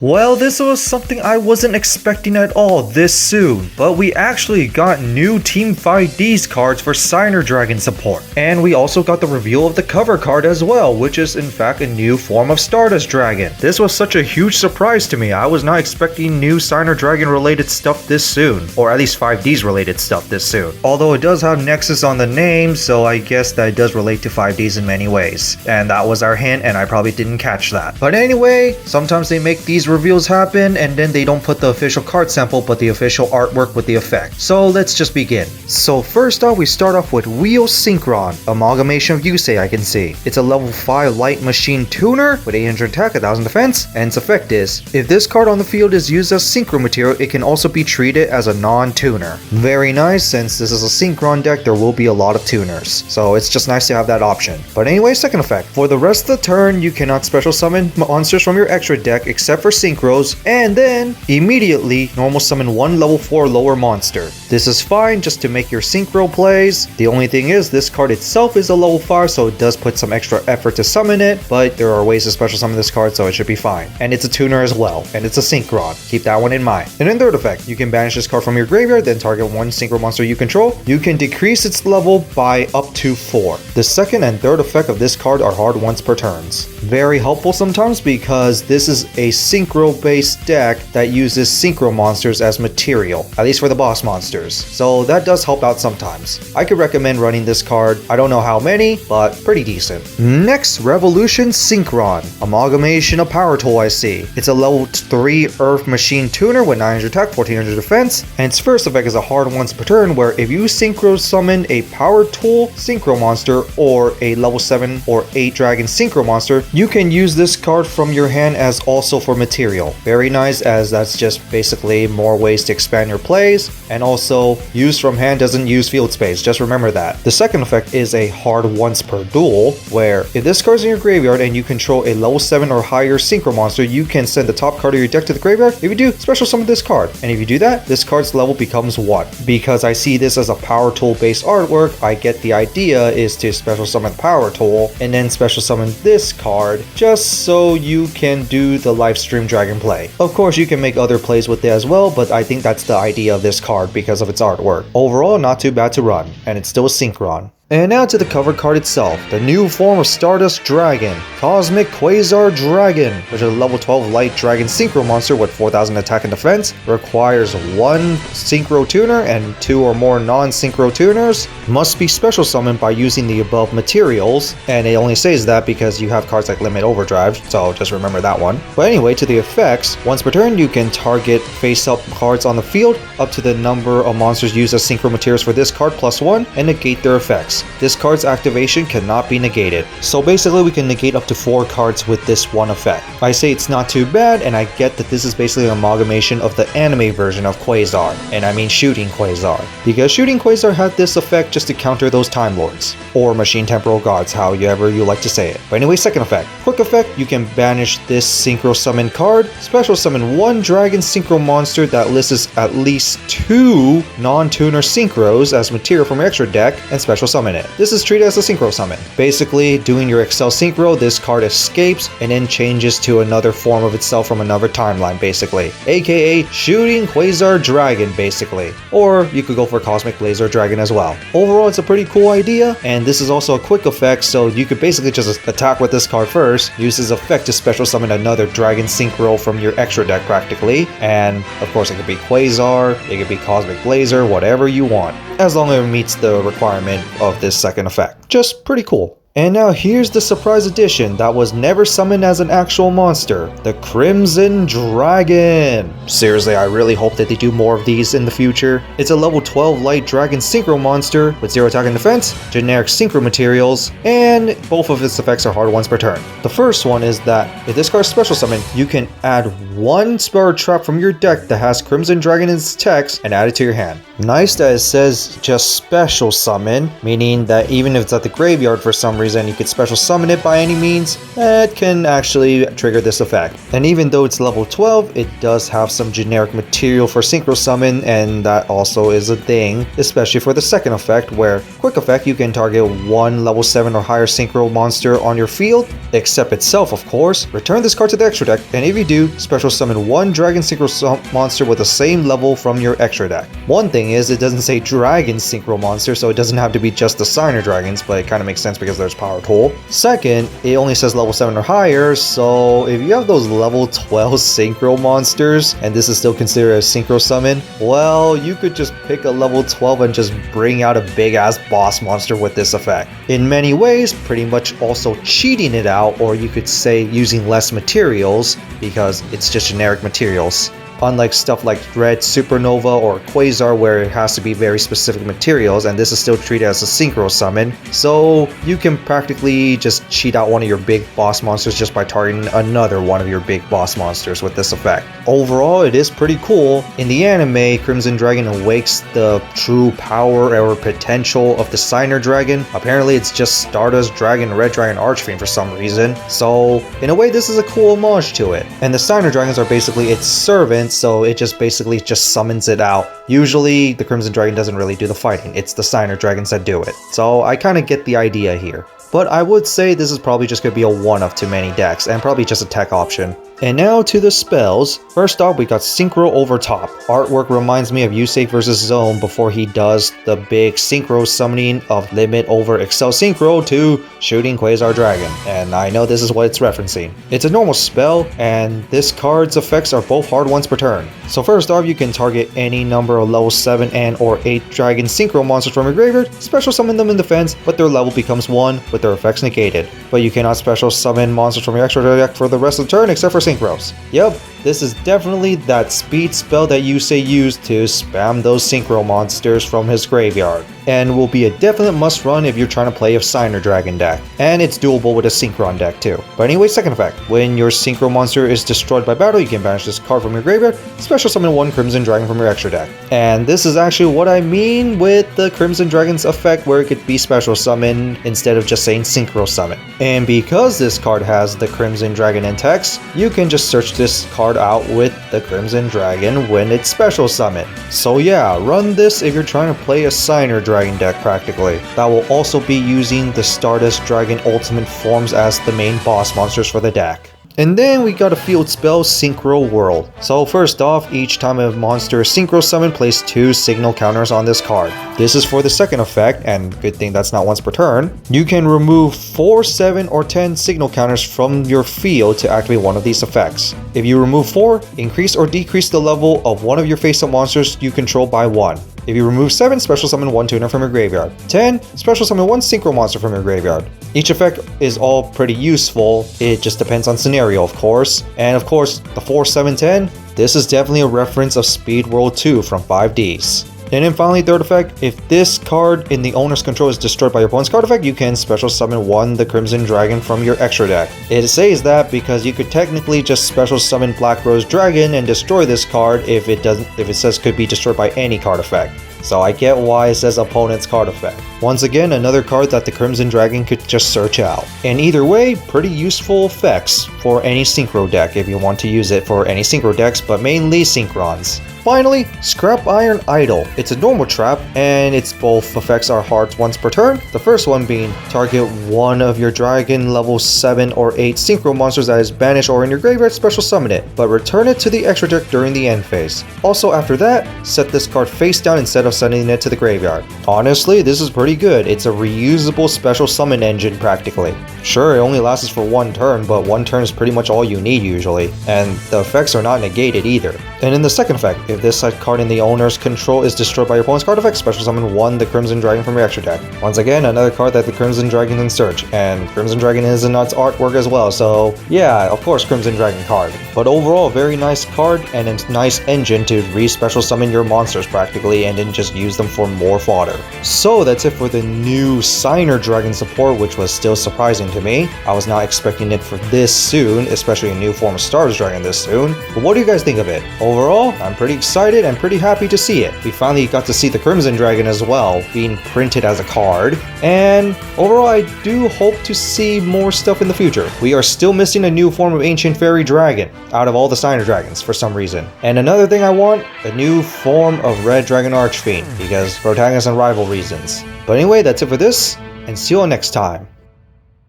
Well, this was something I wasn't expecting at all this soon, but we actually got new Team 5D's cards for Signer Dragon support. And we also got the reveal of the cover card as well, which is in fact a new form of Stardust Dragon. This was such a huge surprise to me. I was not expecting new Signer Dragon related stuff this soon, or at least 5D's related stuff this soon. Although it does have Nexus on the name, so I guess that it does relate to 5D's in many ways. And that was our hint, and I probably didn't catch that. But anyway, sometimes they make these reveals happen and then they don't put the official card sample but the official artwork with the effect. So let's just begin. So first off, we start off with Wheel Synchron, amalgamation of Yusei. I can see. It's a level 5 light machine tuner with 800 attack, 1000 defense, and its effect is, if this card on the field is used as synchro material, it can also be treated as a non-tuner. Very nice, since this is a Synchron deck, there will be a lot of tuners. So it's just nice to have that option. But anyway, second effect. For the rest of the turn, you cannot special summon monsters from your extra deck except for synchros, and then immediately normal summon one level 4 lower monster. This is fine just to make your synchro plays. The only thing is this card itself is a level 5, so it does put some extra effort to summon it, but there are ways to special summon this card, so it should be fine. And it's a tuner as well, and it's a Synchron. Keep that one in mind. And then third effect, you can banish this card from your graveyard, then target one synchro monster you control. You can decrease its level by up to 4. The second and third effect of this card are hard once per turns. Very helpful sometimes because this is a synchro based deck that uses synchro monsters as material, at least for the boss monsters. So that does help out sometimes. I could recommend running this card. I don't know how many, but pretty decent. Next, Revolution Synchron, amalgamation of Power Tool. I see. It's a level 3 Earth Machine tuner with 900 attack, 1400 defense, and its first effect is a hard once per turn where if you synchro summon a Power Tool synchro monster or a level 7 or 8 dragon synchro monster, you can use this card from your hand as also for material. Very nice, as that's just basically more ways to expand your plays, and also use from hand doesn't use field space, just remember that. The second effect is a hard once per duel, where if this card's in your graveyard and you control a level 7 or higher synchro monster, you can send the top card of your deck to the graveyard. If you do, special summon this card, and if you do that, this card's level becomes 1. Because I see this as a Power Tool based artwork, I get the idea is to special summon Power Tool and then special summon this card just so you can do the live stream dragon play. Of course, you can make other plays with it as well, but I think that's the idea of this card because of its artwork. Overall, not too bad to run, and it's still a Synchron. And now to the cover card itself, the new form of Stardust Dragon, Cosmic Quasar Dragon, which is a level 12 light dragon synchro monster with 4000 attack and defense, requires 1 synchro tuner and 2 or more non-synchro tuners, must be special summoned by using the above materials, and it only says that because you have cards like Limit Overdrive, so just remember that one. But anyway, to the effects, once per turn you can target face-up cards on the field up to the number of monsters used as synchro materials for this card plus 1 and negate their effects. This card's activation cannot be negated. So basically we can negate up to 4 cards with this one effect. I say it's not too bad, and I get that this is basically an amalgamation of the anime version of Quasar, and I mean Shooting Quasar. Because Shooting Quasar had this effect just to counter those Time Lords, or Machine Temporal Gods, however you like to say it. But anyway, second effect. Quick effect, you can banish this synchro summon card, special summon 1 dragon synchro monster that lists at least 2 non-tuner synchros as material from your extra deck, and special summon it. This is treated as a synchro summon. Basically, doing your Excel synchro, this card escapes and then changes to another form of itself from another timeline, basically. AKA Shooting Quasar Dragon, basically. Or you could go for Cosmic Blazer Dragon as well. Overall, it's a pretty cool idea, and this is also a quick effect, so you could basically just attack with this card first, use this effect to special summon another dragon synchro from your extra deck practically, and of course it could be Quasar, it could be Cosmic Blazer, whatever you want, as long as it meets the requirement of this second effect. Just pretty cool. And now here's the surprise addition that was never summoned as an actual monster, the Crimson Dragon. Seriously, I really hope that they do more of these in the future. It's a level 12 light dragon synchro monster with 0 attack and defense, generic synchro materials, and both of its effects are hard once per turn. The first one is that if this card's special summon, you can add 1 spell or trap from your deck that has Crimson Dragon in its text and add it to your hand. Nice that it says just special summon, meaning that even if it's at the graveyard for some reason you could special summon it by any means, it can actually trigger this effect. And even though it's level 12, it does have some generic material for Synchro Summon, and that also is a thing, especially for the second effect, where quick effect you can target one level 7 or higher Synchro monster on your field, except itself of course. Return this card to the extra deck, and if you do, special summon one Dragon Synchro monster with the same level from your extra deck. One thing is, it doesn't say Dragon Synchro monster, so it doesn't have to be just the Signer Dragons, but it kind of makes sense because there's Power Tool. Second, it only says level 7 or higher, so if you have those level 12 Synchro monsters, and this is still considered a Synchro Summon, well, you could just pick a level 12 and just bring out a big ass boss monster with this effect. In many ways, pretty much also cheating it out, or you could say using less materials, because it's just generic materials. Unlike stuff like Red Supernova or Quasar, where it has to be very specific materials, and this is still treated as a Synchro Summon, so you can practically just cheat out one of your big boss monsters just by targeting another one of your big boss monsters with this effect. Overall, it is pretty cool. In the anime, Crimson Dragon awakes the true power or potential of the Signer Dragon. Apparently, it's just Stardust Dragon, Red Dragon, Archfiend for some reason, so in a way, this is a cool homage to it. And the Signer Dragons are basically its servants, so it just basically just summons it out. Usually the Crimson Dragon doesn't really do the fighting, it's the Signer Dragons that do it. So I kind of get the idea here. But I would say this is probably just going to be a one of too many decks, and probably just a tech option. And now to the spells. First off, we got Synchro over top. Artwork reminds me of Yusei vs. Zone before he does the big Synchro summoning of Limit over Excel Synchro to shooting Quasar Dragon. And I know this is what it's referencing. It's a normal spell, and this card's effects are both hard ones per turn. So first off, you can target any number of level 7 and or 8 Dragon Synchro monsters from your graveyard, special summon them in defense, but their level becomes 1 with their effects negated. But you cannot special summon monsters from your extra deck for the rest of the turn except for Synchros. Yep, this is definitely that speed spell that Yusei used to spam those Synchro monsters from his graveyard, and will be a definite must run if you're trying to play a Signer Dragon deck, and it's doable with a Synchron deck too. But anyway, second effect, when your Synchro monster is destroyed by battle, you can banish this card from your graveyard, special summon one Crimson Dragon from your extra deck. And this is actually what I mean with the Crimson Dragon's effect, where it could be special summon instead of just saying Synchro Summon. And because this card has the Crimson Dragon in text, you can just search this card out with the Crimson Dragon when it's special summon. So yeah, run this if you're trying to play a Signer Dragon deck practically. That will also be using the Stardust Dragon Ultimate forms as the main boss monsters for the deck. And then we got a field spell, Synchro World. So first off, each time a monster is Synchro Summon, place 2 signal counters on this card. This is for the second effect, and good thing that's not once per turn. You can remove 4, 7, or 10 signal counters from your field to activate one of these effects. If you remove 4, increase or decrease the level of one of your face-up monsters you control by 1. If you remove 7, special summon 1 tuner from your graveyard. 10, special summon 1 Synchro monster from your graveyard. Each effect is all pretty useful, it just depends on scenario of course. And of course, the 4, 7, 10, this is definitely a reference of Speed World 2 from 5Ds. And then finally, third effect, if this card in the owner's control is destroyed by your opponent's card effect, you can special summon 1 the Crimson Dragon from your extra deck. It says that because you could technically just special summon Black Rose Dragon and destroy this card if it says could be destroyed by any card effect. So I get why it says opponent's card effect. Once again, another card that the Crimson Dragon could just search out. And either way, pretty useful effects for any Synchro deck if you want to use it for any Synchro decks, but mainly Synchrons. Finally, Scrap Iron Idol. It's a normal trap, and its both effects are hard once per turn. The first one being target one of your Dragon level 7 or 8 Synchro monsters that is banished or in your graveyard, special summon it, but return it to the extra deck during the end phase. Also after that, set this card face down instead of sending it to the graveyard. Honestly, this is pretty good. It's a reusable special summon engine practically. Sure, it only lasts for 1 turn, but 1 turn is pretty much all you need usually, and the effects are not negated either. And in the second effect, if this side card in the owner's control is destroyed by your opponent's card effect, special summon 1 the Crimson Dragon from your extra deck. Once again, another card that the Crimson Dragon can search, and Crimson Dragon is in its artwork as well, so yeah, of course Crimson Dragon card. But overall, very nice card and a nice engine to re-special summon your monsters practically, and in just use them for more fodder. So that's it for the new Signer Dragon support, which was still surprising to me. I was not expecting it for this soon, especially a new form of Stardust Dragon this soon. But what do you guys think of it? Overall, I'm pretty excited and pretty happy to see it. We finally got to see the Crimson Dragon as well, being printed as a card. And overall, I do hope to see more stuff in the future. We are still missing a new form of Ancient Fairy Dragon out of all the Signer Dragons for some reason. And another thing I want, a new form of Red Dragon Archfiend, because protagonist and rival reasons. But anyway, that's it for this, and see you all next time.